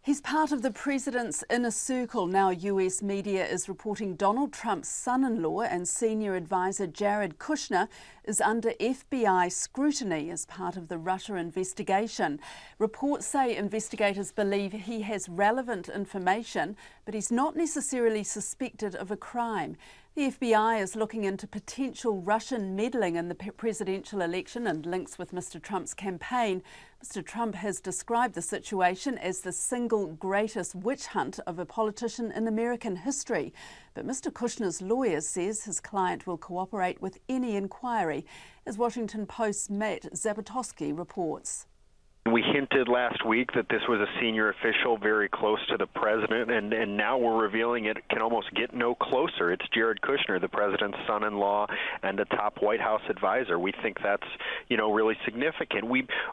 He's part of the president's inner circle. Now US media is reporting Donald Trump's son-in-law and senior advisor Jared Kushner is under FBI scrutiny as part of the Russia investigation. Reports say investigators believe he has relevant information, but he's not necessarily suspected of a crime. The FBI is looking into potential Russian meddling in the presidential election and links with Mr. Trump's campaign. Mr. Trump has described the situation as the single greatest witch hunt of a politician in American history. But Mr. Kushner's lawyer says his client will cooperate with any inquiry, as Washington Post's Matt Zapotosky reports. We hinted last week that this was a senior official very close to the president, and now we're revealing it can almost get no closer. It's Jared Kushner, the president's son-in-law and a top White House advisor. We think that's, really significant.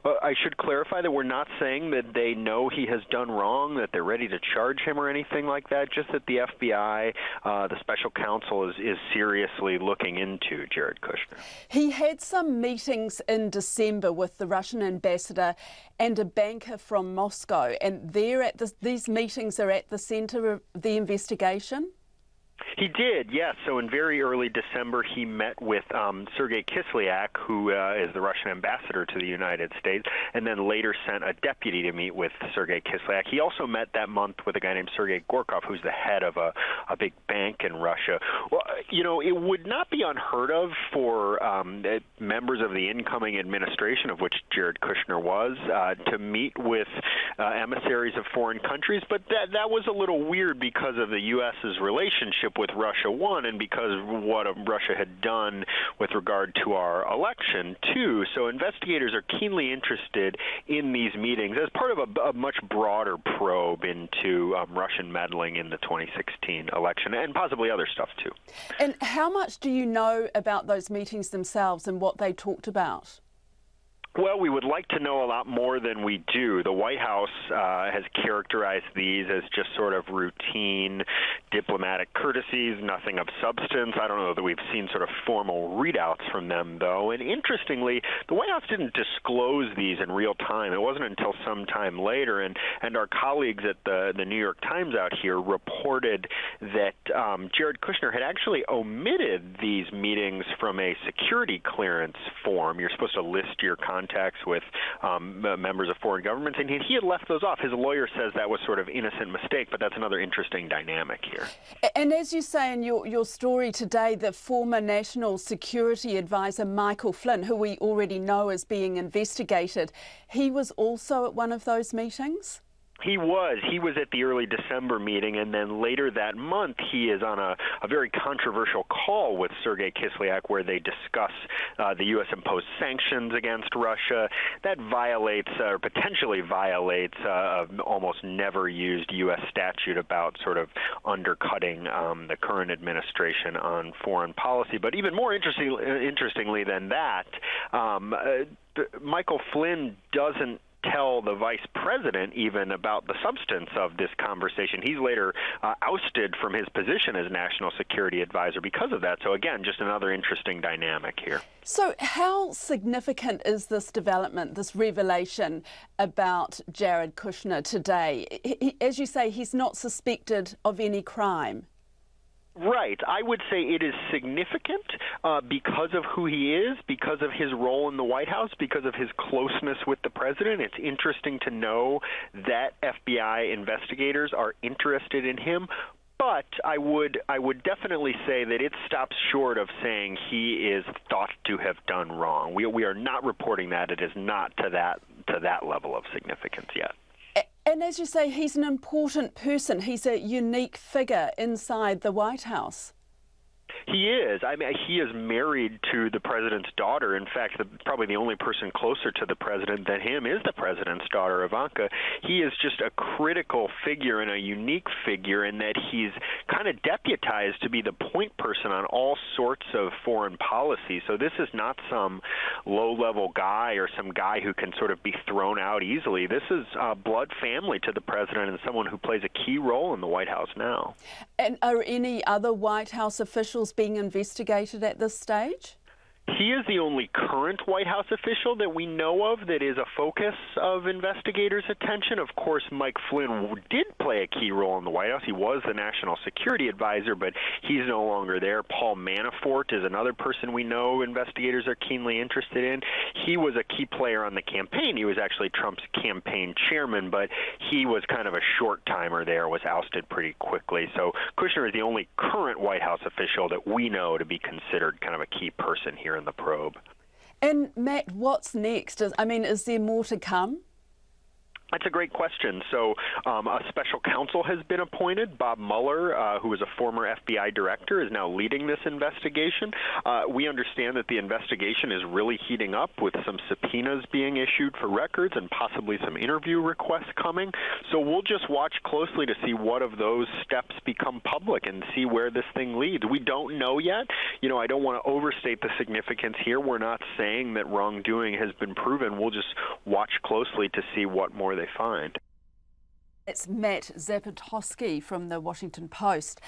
I should clarify that we're not saying that they know he has done wrong, that they're ready to charge him or anything like that, just that the FBI, the special counsel, is seriously looking into Jared Kushner. He had some meetings in December with the Russian ambassador and a banker from Moscow, and these meetings are at the centre of the investigation? He did, yes. So in very early December, he met with Sergei Kislyak, who is the Russian ambassador to the United States, and then later sent a deputy to meet with Sergei Kislyak. He also met that month with a guy named Sergei Gorkov, who's the head of a big bank in Russia. Well, it would not be unheard of for members of the incoming administration, of which Jared Kushner was, to meet with emissaries of foreign countries, but that was a little weird because of the U.S.'s relationship with Russia, one, and because of what Russia had done with regard to our election, two. So investigators are keenly interested in these meetings as part of a much broader probe into Russian meddling in the 2016 election, and possibly other stuff too. And how much do you know about those meetings themselves and what they talked about? Well, we would like to know a lot more than we do. The White House has characterized these as just sort of routine diplomatic courtesies, nothing of substance. I don't know that we've seen sort of formal readouts from them, though. And interestingly, the White House didn't disclose these in real time. It wasn't until some time later. And our colleagues at the New York Times out here reported that Jared Kushner had actually omitted these meetings from a security clearance form. You're supposed to list your contacts with members of foreign governments, and he had left those off. His lawyer says that was sort of innocent mistake, but that's another interesting dynamic here. And as you say in your story today, the former National Security Advisor Michael Flynn, who we already know is being investigated, he was also at one of those meetings? He was at the early December meeting, and then later that month he is on a very controversial call with Sergei Kislyak where they discuss the U.S. imposed sanctions against Russia. That violates or potentially violates almost never used U.S. statute about sort of undercutting the current administration on foreign policy. But even more interestingly than that, Michael Flynn doesn't tell the vice president even about the substance of this conversation. He's later ousted from his position as national security advisor because of that. So again, just another interesting dynamic here. So how significant is this development, this revelation about Jared Kushner today? As you say, he's not suspected of any crime. Right. I would say it is significant because of who he is, because of his role in the White House, because of his closeness with the president. It's interesting to know that FBI investigators are interested in him. But I would definitely say that it stops short of saying he is thought to have done wrong. We are not reporting that. It is not to that level of significance yet. And as you say, he's an important person. He's a unique figure inside the White House. He is. I mean, he is married to the president's daughter. In fact, probably the only person closer to the president than him is the president's daughter, Ivanka. He is just a critical figure and a unique figure in that he's kind of deputized to be the point person on all sorts of foreign policy. So this is not some low-level guy or some guy who can sort of be thrown out easily. This is blood family to the president and someone who plays a key role in the White House now. And are any other White House officials being investigated at this stage? He is the only current White House official that we know of that is a focus of investigators' attention. Of course, Mike Flynn did play a key role in the White House. He was the national security advisor, but he's no longer there. Paul Manafort is another person we know investigators are keenly interested in. He was a key player on the campaign. He was actually Trump's campaign chairman, but he was kind of a short-timer there, was ousted pretty quickly. So Kushner is the only current White House official that we know to be considered kind of a key person here in the probe. And Matt, what's next? Is there more to come? That's a great question. So a special counsel has been appointed. Bob Mueller, who was a former FBI director, is now leading this investigation. We understand that the investigation is really heating up with some subpoenas being issued for records and possibly some interview requests coming. So we'll just watch closely to see what of those steps become public and see where this thing leads. We don't know yet. I don't want to overstate the significance here. We're not saying that wrongdoing has been proven. We'll just watch closely to see what more they find. It's Matt Zapotosky from the Washington Post.